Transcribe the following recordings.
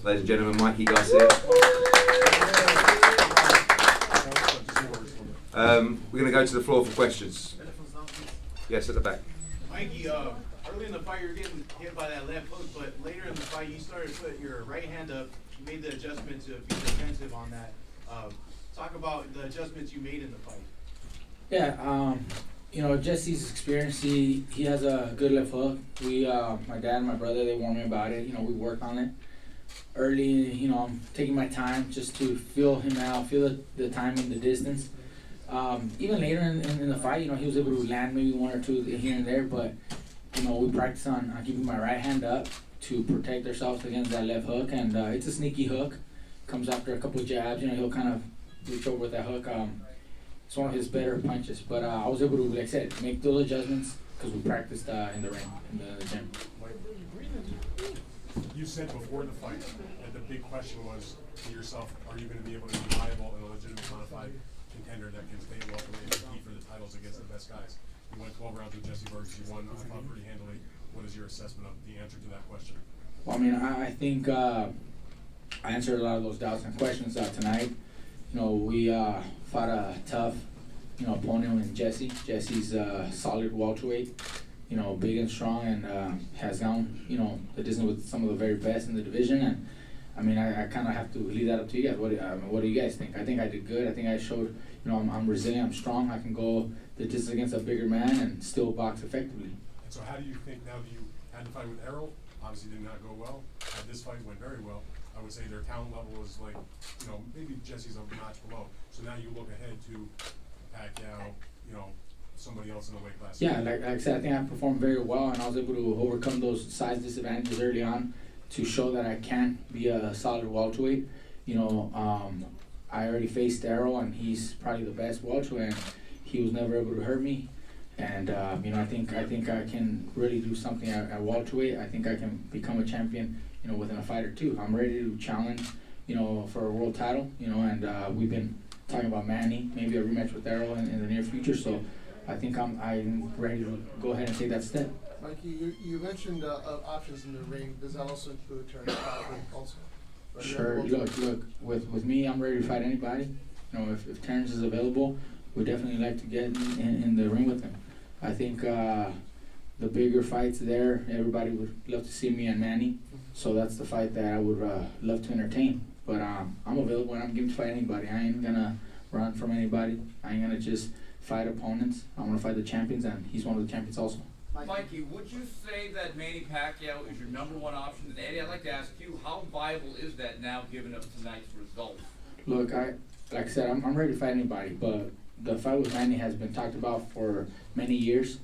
ladies and gentlemen, Mikey Garcia. We're going to go to the floor for questions. Yes, at the back. Mikey, early in the fight you were getting hit by that left hook, but later in the fight you started to put your right hand up. You made the adjustment to be defensive on that. Talk about the adjustments you made in the fight. Yeah, you know, Jesse's experience, he has a good left hook. My dad and my brother, they warned me about it. You know, we worked on it early. You know, I'm taking my time just to feel him out, feel the timing, the distance. Even later in the fight, you know, he was able to land maybe one or two here and there, but, you know, we practice on keeping my right hand up to protect ourselves against that left hook, and it's a sneaky hook. Comes after a couple of jabs, you know, he'll kind of reach over with that hook. It's one of his better punches, but I was able to, like I said, make those adjustments because we practiced in the ring, in the gym. You said before the fight that the big question was to yourself, are you going to be able to be viable and a legitimate modified contender that can stay in welterweight and compete for the titles against the best guys? You went 12 rounds with Jesse Vargas, you won, I thought, pretty handily. What is your assessment of the answer to that question? Well, I mean, I think I answered a lot of those doubts and questions tonight. You know, we fought a tough, you know, opponent in Jesse. Jesse's solid welterweight, you know, big and strong, and has gone, you know, the distance with some of the very best in the division. And I mean, I kind of have to leave that up to you guys. What do you guys think? I think I did good. I think I showed, you know, I'm resilient, I'm strong. I can go the distance against a bigger man and still box effectively. And so how do you think now that you had the fight with Errol, obviously did not go well, this fight went very well. I would say their talent level is like, you know, maybe Jesse's a notch below. So now you look ahead to Pacquiao, you know, somebody else in the weight class. Yeah, like I said, I think I performed very well, and I was able to overcome those size disadvantages early on to show that I can be a solid welterweight. You know, I already faced Errol, and he's probably the best welterweight, and he was never able to hurt me. And you know, I think I can really do something at welterweight. I think I can become a champion, you know, within a fight or two. I'm ready to challenge, you know, for a world title, you know, and we've been talking about Manny, maybe a rematch with Errol in the near future. So I think I'm ready to go ahead and take that step. Mikey, you mentioned options in the ring. Does that also include Terrence Crawford also? Right? Sure. Look. With me, I'm ready to fight anybody. You know, if Terrence is available, we'd definitely like to get in the ring with him. I think the bigger fights there, everybody would love to see me and Manny. So that's the fight that I would love to entertain. But I'm available and I'm game to fight anybody. I ain't gonna run from anybody. I ain't gonna just fight opponents. I want to fight the champions, and he's one of the champions also. Mikey, would you say that Manny Pacquiao is your #1 option? And Eddie, I'd like to ask you, how viable is that now, given up tonight's results? Look, like I said, I'm ready to fight anybody, but the fight with Manny has been talked about for many years.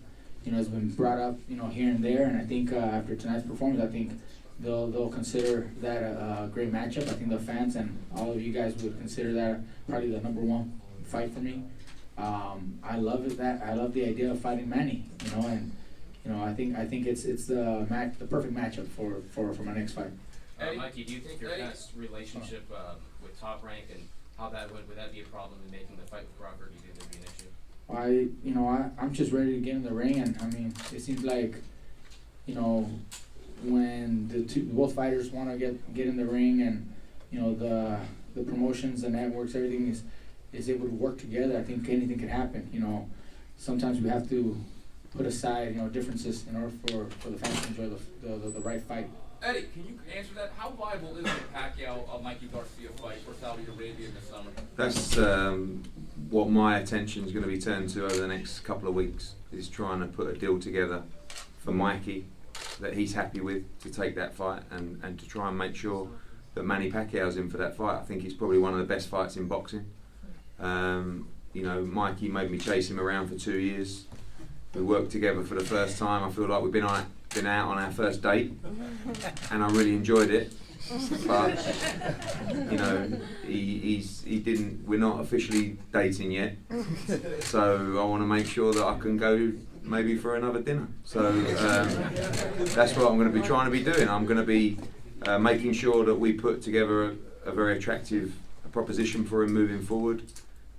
You know, it's been brought up, you know, here and there, and I think after tonight's performance, I think they'll consider that a great matchup. I think the fans and all of you guys would consider that probably the #1 fight for me. I love it I love the idea of fighting Manny, you know, and you know, I think it's the perfect matchup for my next fight. Mikey, do you think your past relationship with Top Rank and how that would that be a problem in making the fight with Crawford? Do you think there'd be an issue? I'm just ready to get in the ring, and I mean, it seems like, you know, when both fighters want to get in the ring, and you know, the promotions, the networks, everything is able to work together, I think anything can happen. You know, sometimes we have to put aside, you know, differences in order for the fans to enjoy the right fight. Eddie, can you answer that? How viable is the Pacquiao Mikey Garcia fight for Saudi Arabia this summer? That's what my attention is going to be turned to over the next couple of weeks, is trying to put a deal together for Mikey that he's happy with to take that fight, and to try and make sure that Manny Pacquiao's in for that fight. I think it's probably one of the best fights in boxing. You know, Mikey made me chase him around for 2 years. We worked together for the first time. I feel like we've been out on our first date, and I really enjoyed it. But you know, we're not officially dating yet, so I want to make sure that I can go maybe for another dinner. So that's what I'm going to be trying to be doing. I'm going to be making sure that we put together a very attractive proposition for him moving forward.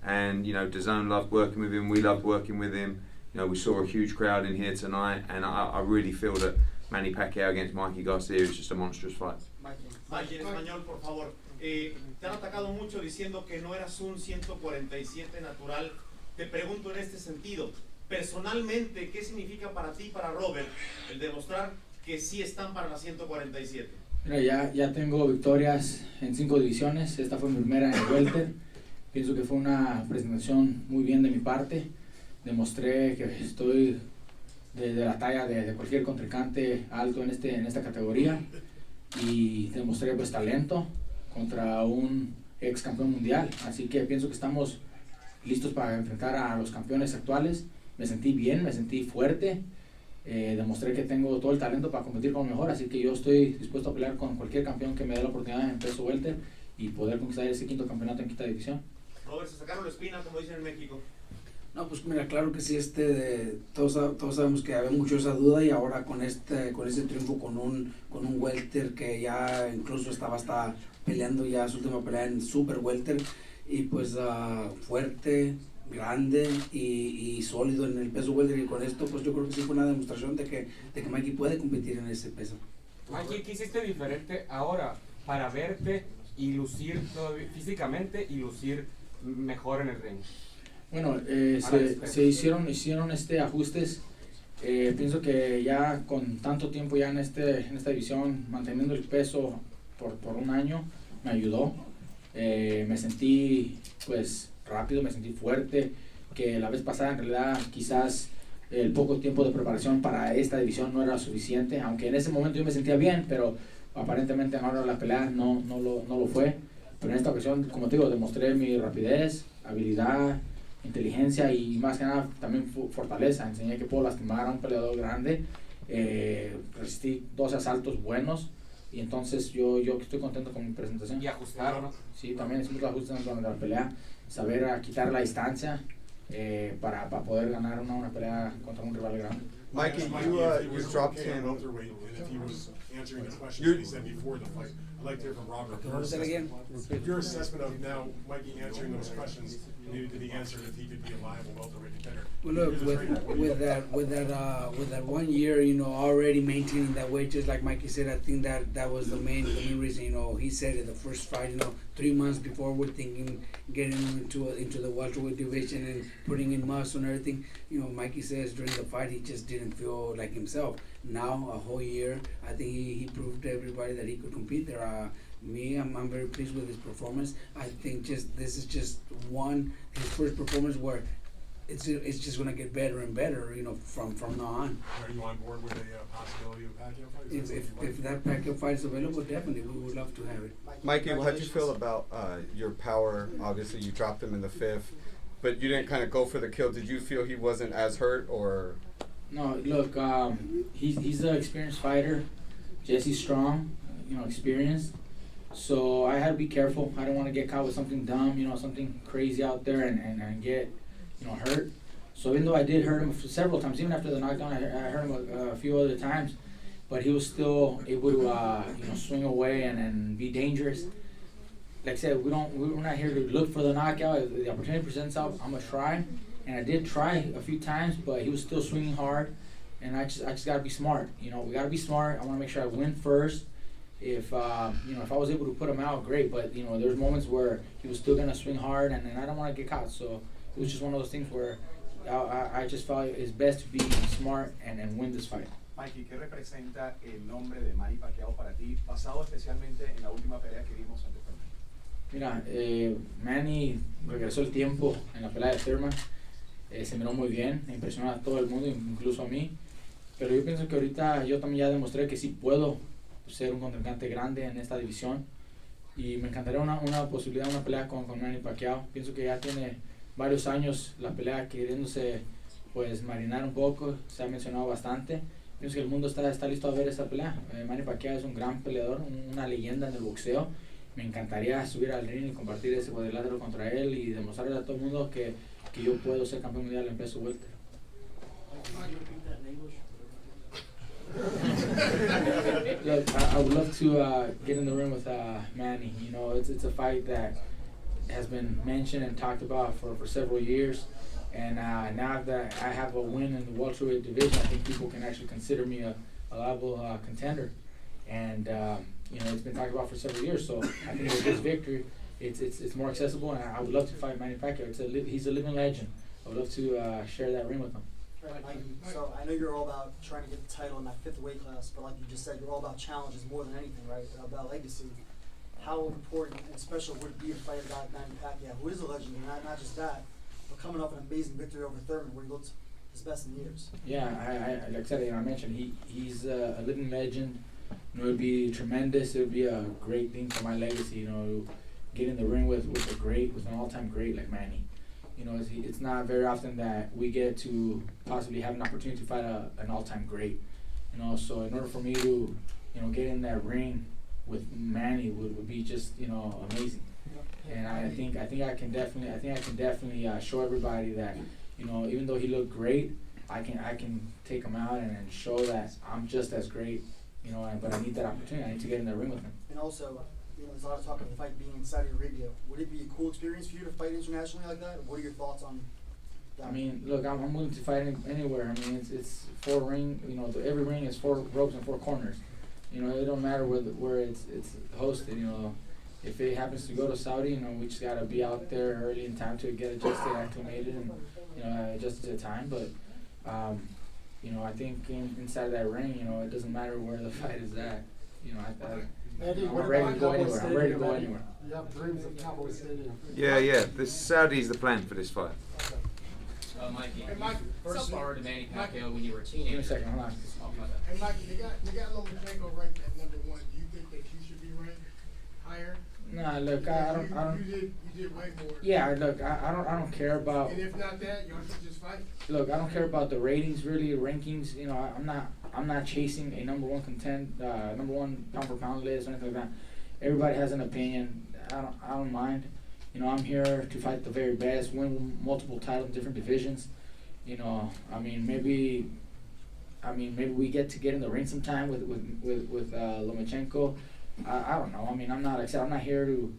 And you know, DAZN loved working with him. We loved working with him. You know, we saw a huge crowd in here tonight, and I really feel that Manny Pacquiao against Mikey Garcia is just a monstrous fight. Mikey, en español, por favor. Te han atacado mucho diciendo que no eras un 147 natural. Te pregunto en este sentido, personalmente, ¿qué significa para ti, para Robert, el demostrar que sí están para la 147? Mira, ya tengo victorias en 5 divisiones. Esta fue mi primera en el welter. Pienso que fue una presentación muy bien de mi parte. Demostré que estoy de la talla de cualquier contrincante alto en esta categoría, y demostré pues talento contra un ex campeón mundial, así que pienso que estamos listos para enfrentar a los campeones actuales. Me sentí bien, me sentí fuerte, demostré que tengo todo el talento para competir con lo mejor, así que yo estoy dispuesto a pelear con cualquier campeón que me dé la oportunidad en peso welter y poder conquistar ese 5º campeonato en quinta división. Robert, se sacaron la espina, como dicen en México. No, pues mira, claro que sí, todos sabemos que había mucho esa duda, y ahora con ese triunfo con un welter que ya incluso estaba hasta peleando ya su última pelea en super welter, y pues fuerte, grande y sólido en el peso welter, y con esto pues yo creo que sí fue una demostración de que Mikey puede competir en ese peso. Mikey, ¿qué hiciste diferente ahora para verte y lucir físicamente y lucir mejor en el ring? Bueno, se hicieron ajustes. Pienso que ya con tanto tiempo ya en esta división, manteniendo el peso por un año, me ayudó. Me sentí pues rápido, me sentí fuerte, que la vez pasada en realidad quizás el poco tiempo de preparación para esta división no era suficiente, aunque en ese momento yo me sentía bien, pero aparentemente en la hora de la pelea no lo fue. Pero en esta ocasión, como te digo, demostré mi rapidez, habilidad, inteligencia y más que nada también fortaleza. Enseñé que puedo lastimar a un peleador grande. Resistí 2 asaltos buenos, y entonces yo estoy contento con mi presentación. Y ajustar, ¿no? Sí, también hicimos los ajustes durante la pelea, saber quitar la distancia para poder ganar una pelea contra un rival grande. Mikey, you dropped him. Welterweight, and if he was answering the questions that he said before the fight, I'd like to hear from Robert. Your assessment of now Mikey answering those questions needed to be answered if he could be a viable welterweight contender. Well, look, with that 1 year, already maintaining that weight, just like Mikey said, I think that was the main reason. He said in the first fight, 3 months before, we're thinking getting into the welterweight division and putting in muscle and everything. Mikey says during the fight he just didn't feel like himself. Now a whole year, I think he proved to everybody that he could compete there. I'm very pleased with his performance. I think this is just his first performance where it's just gonna get better and better, from now on. Are you on board with a possibility of Pacquiao fight? If that Pacquiao fight is available, definitely we would love to have it. Mikey, how do you feel about your power? Obviously, you dropped him in the 5th, but you didn't kind of go for the kill. Did you feel he wasn't as hurt, or? No, look, he's an experienced fighter. Jesse's strong, experienced. So I had to be careful. I don't want to get caught with something dumb, something crazy out there and get, hurt. So even though I did hurt him several times, even after the knockdown, I hurt him a few other times, but he was still able to, swing away and be dangerous. Like I said, we're not here to look for the knockout. If the opportunity presents itself, I'm gonna try. And I did try a few times, but he was still swinging hard. And I just gotta be smart. We gotta be smart. I wanna make sure I win first. If I was able to put him out, great. But there's moments where he was still gonna swing hard, and I don't want to get caught. So it was just one of those things where I just felt it's best to be smart and win this fight. Mikey, ¿qué representa el nombre de Manny Pacquiao para ti, basado especialmente en la última pelea que vimos ante Thurman? Mira, Manny regresó el tiempo en la pelea de Thurman. Se miró muy bien, me impresionó a todo el mundo, incluso a mí. Pero yo pienso que ahorita yo también ya demostré que sí puedo ser un contrincante grande en esta división. Y me encantaría una posibilidad, una pelea con Manny Pacquiao. Pienso que ya tiene varios años la pelea queriéndose pues marinar un poco, se ha mencionado bastante. Pienso que el mundo está listo a ver esa pelea. Manny Pacquiao es un gran peleador, una leyenda en el boxeo. Me encantaría subir al ring y compartir ese cuadrilátero contra él y demostrarle a todo el mundo que yo puedo ser campeón mundial en peso welter. Look, I would love to get in the ring with Manny. It's a fight that has been mentioned and talked about for several years. And now that I have a win in the welterweight division, I think people can actually consider me a viable contender. And you know, it's been talked about for several years. So I think with this victory, it's more accessible, and I would love to fight Manny Pacquiao. He's a living legend. I would love to share that ring with him. Right, Mikey. So I know you're all about trying to get the title in that 5th weight class, but like you just said, you're all about challenges more than anything, right? About legacy. How important and special would it be to fight a guy like Manny Pacquiao, who is a legend, and not just that, but coming off an amazing victory over Thurman, where he looked his best in years. Yeah, I like I said, you know, I mentioned he's a living legend. You know, it'd be tremendous. It would be a great thing for my legacy. You know, get in the ring with an all-time great like Manny. You know, it's not very often that we get to possibly have an opportunity to fight an all-time great. You know, so in order for me to, you know, get in that ring with Manny would be just, you know, amazing. And I think I can definitely show everybody that, you know, even though he looked great, I can take him out and show that I'm just as great. You know, but I need that opportunity. I need to get in that ring with him. And also, you know, there's a lot of talk of the fight being in Saudi Arabia. Would it be a cool experience for you to fight internationally like that? What are your thoughts on that? I mean, look, I'm willing to fight anywhere. I mean, it's 4 ring. You know, every ring is 4 ropes and 4 corners. You know, it don't matter where it's hosted. You know, if it happens to go to Saudi, you know, we just gotta be out there early in time to get adjusted, acclimated, and, you know, adjusted to the time. But you know, I think inside that ring, you know, it doesn't matter where the fight is at. You know, Eddie, I'm what ready about to go Cowboy anywhere. I'm ready to Stadium, go Eddie? anywhere. You have dreams of Cowboy Stadium. Yeah. This Saudi's the plan for this fight. Mikey, Hey, Mike, you first sparred Manny Mikey. Pacquiao when you were a Give me a teenager. second, hold on. Oh, my bad. Hey, Mikey, they got Lomachenko ranked at number 1. Do you think that you should be ranked higher? Nah, look, I don't. You did way more. Yeah, look, I don't care about. And if not that, y'all should just fight. Look, I don't care about the ratings, really, rankings. You know, I'm not chasing a number 1 pound for pound list or anything like that. Everybody has an opinion. I don't mind. You know, I'm here to fight the very best, win multiple titles in different divisions. You know, I mean, maybe we get in the ring sometime with Lomachenko. I don't know. I mean, I'm not here to,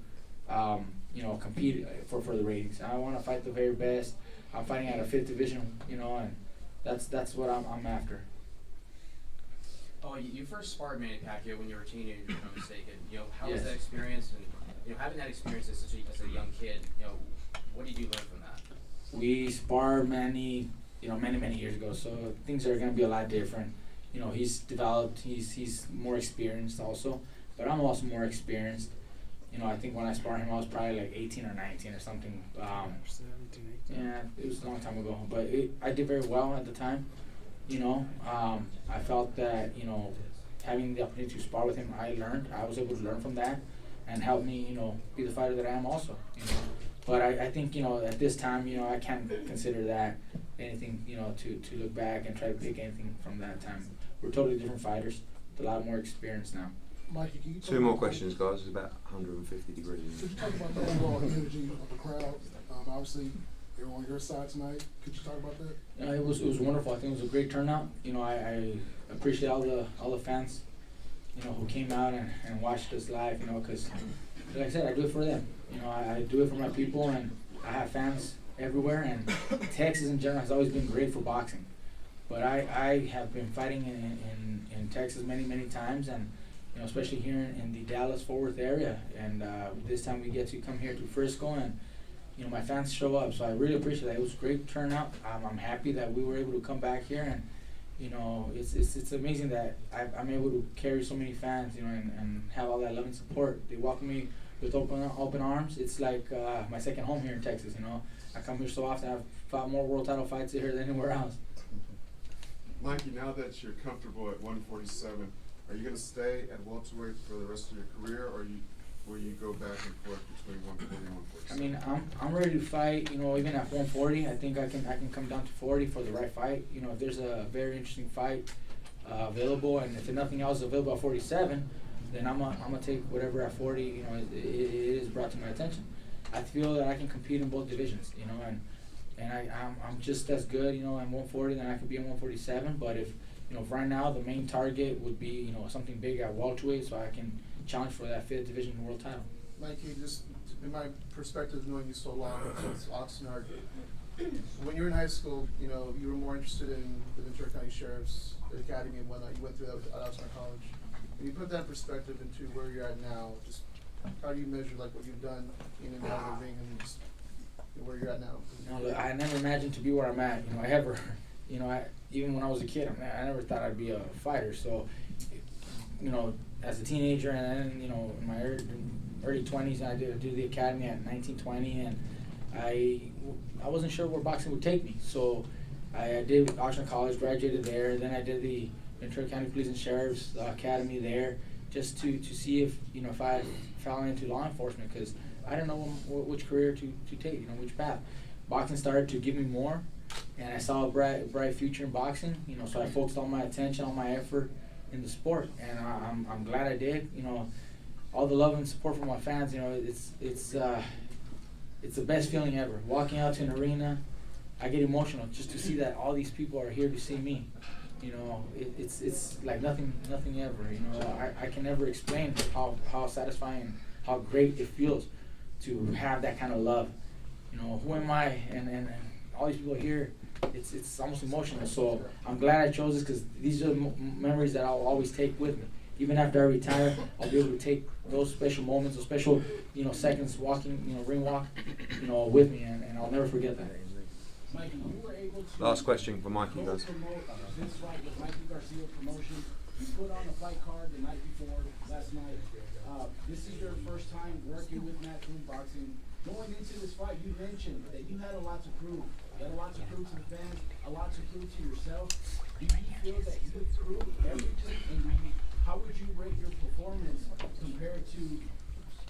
you know, compete for the ratings. I want to fight the very best. I'm fighting at a 5th division, you know, and that's what I'm after. Oh, you first sparred Manny Pacquiao when you were a teenager, if I'm not mistaken. You know, how was Yes. that experience? And, you know, having that experience as a young kid, you know, what did you learn from that? We sparred Manny, you know, many years ago, so things are gonna be a lot different. You know, he's developed. He's more experienced also, but I'm also more experienced. You know, I think when I sparred him, I was probably like 18 or 19 or something. Yeah, it was a long time ago, but I did very well at the time. You know, I felt that, you know, having the opportunity to spar with him, I was able to learn from that and help me, you know, be the fighter that I am also, you know. But I think, you know, at this time, you know, I can't consider that anything, you know, to look back and try to pick anything from that time. We're totally different fighters with a lot more experience now. Mikey, can you talk 2 more about- questions, guys. It's about 150 degrees. Could you talk about the overall energy of the crowd? Obviously, they were on your side tonight. Could you talk about that? It was wonderful. I think it was a great turnout. You know, I appreciate all the fans, you know, who came out and watched us live. You know, because like I said, I do it for them. You know, I do it for my people, and I have fans everywhere. And Texas in general has always been great for boxing. But I have been fighting in Texas many times, and you know, especially here in the Dallas-Fort Worth area. And this time we get to come here to Frisco, and you know, my fans show up, so I really appreciate that. It was a great turnout. I'm happy that we were able to come back here, and you know, it's amazing that I'm able to carry so many fans, you know, and have all that love and support. They welcome me with open arms. It's like my second home here in Texas. You know, I come here so often. I've fought more world title fights here than anywhere else. Mikey, now that you're comfortable at 147, are you going to stay at welterweight for the rest of your career, or will you go back and forth between 140 and 147? I mean, I'm ready to fight. You know, even at 140, I think I can come down to 40 for the right fight. You know, if there's a very interesting fight available, and if nothing else is available at 47, then I'm gonna take whatever at 40. You know, it is brought to my attention. I feel that I can compete in both divisions. You know, and I'm just as good. You know, at 140 than I could be in 147. But if you know, right now the main target would be, you know, something big at welterweight, so I can challenge for that 5th division world title. Mikey, just in my perspective, knowing you so long since Oxnard, when you were in high school, you know, you were more interested in the Ventura County Sheriff's Academy and whatnot. You went through that at Oxnard College. When you put that in perspective into where you're at now, just how do you measure like what you've done in and out of the ring and just where you're at now? You know, look, I never imagined to be where I'm at. You know, I ever, you know, even when I was a kid, I never thought I'd be a fighter. So, you know, as a teenager and then, you know, in my early 20s, I did the academy at 19, 20, and I wasn't sure where boxing would take me. So I did Oxnard College, graduated there. Then I did the Ventura County Police and Sheriff's Academy there, just to see if, you know, if I fell into law enforcement, because I didn't know which career to take, you know, which path. Boxing started to give me more, and I saw a bright future in boxing, you know, so I focused all my attention, all my effort in the sport, and I'm glad I did. You know, all the love and support from my fans, you know, it's the best feeling ever. Walking out to an arena, I get emotional just to see that all these people are here to see me. You know, it's like nothing ever. You know, I can never explain how satisfying, how great it feels to have that kind of love. You know, who am I? And all these people here, it's almost emotional. So I'm glad I chose this, because these are memories that I'll always take with me. Even after I retire, I'll be able to take those special moments, those special, you know, seconds walking, you know, ring walk, you know, with me, and I'll never forget that. Mikey, you were able to Last question for Mikey, guys. promote this fight with Mikey Garcia Promotion. You put on a fight card the night before, last night. This is your first time working with Matchroom Boxing. Going into this fight, you mentioned that you had a lot to prove. You had a lot to prove to the fans, a lot to prove to yourself. Do you feel that you proved everything? And how would you rate your performance compared to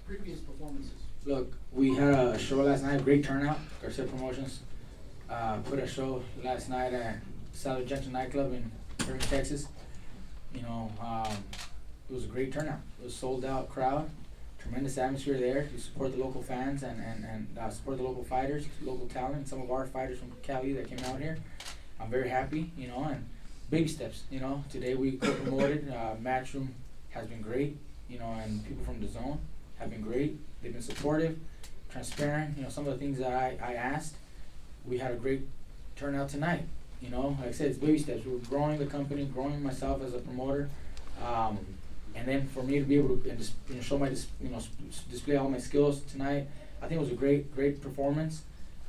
previous performances? Look, we had a show last night, great turnout. Garcia Promotions put a show last night at South Junction nightclub in Irving, Texas. You know, it was a great turnout. It was a sold out crowd, tremendous atmosphere there to support the local fans and support the local fighters, local talent, some of our fighters from Cali that came out here. I'm very happy, you know, and baby steps, you know. Today we co-promoted, Matchroom has been great, you know, and people from the zone have been great. They've been supportive, transparent, you know, some of the things that I asked. We had a great turnout tonight, you know. Like I said, it's baby steps. We're growing the company, growing myself as a promoter, and then for me to be able to just, you know, show my, you know, display all my skills tonight. I think it was a great performance.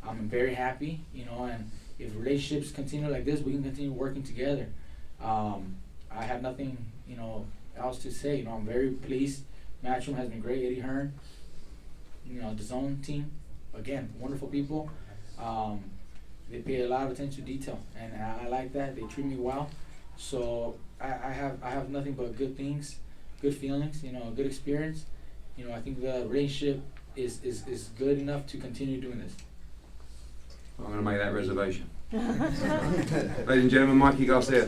I'm very happy, you know, and if relationships continue like this, we can continue working together. I have nothing, you know, else to say. You know, I'm very pleased. Matchroom has been great. Eddiehearn, you know, the zone team, again, wonderful people. They pay a lot of attention to detail, and I like that. They treat me well, so I have nothing but good things, good feelings, you know, good experience. You know, I think the relationship is good enough to continue doing this. I'm going to make that reservation. Ladies and gentlemen, Mikey Garcia.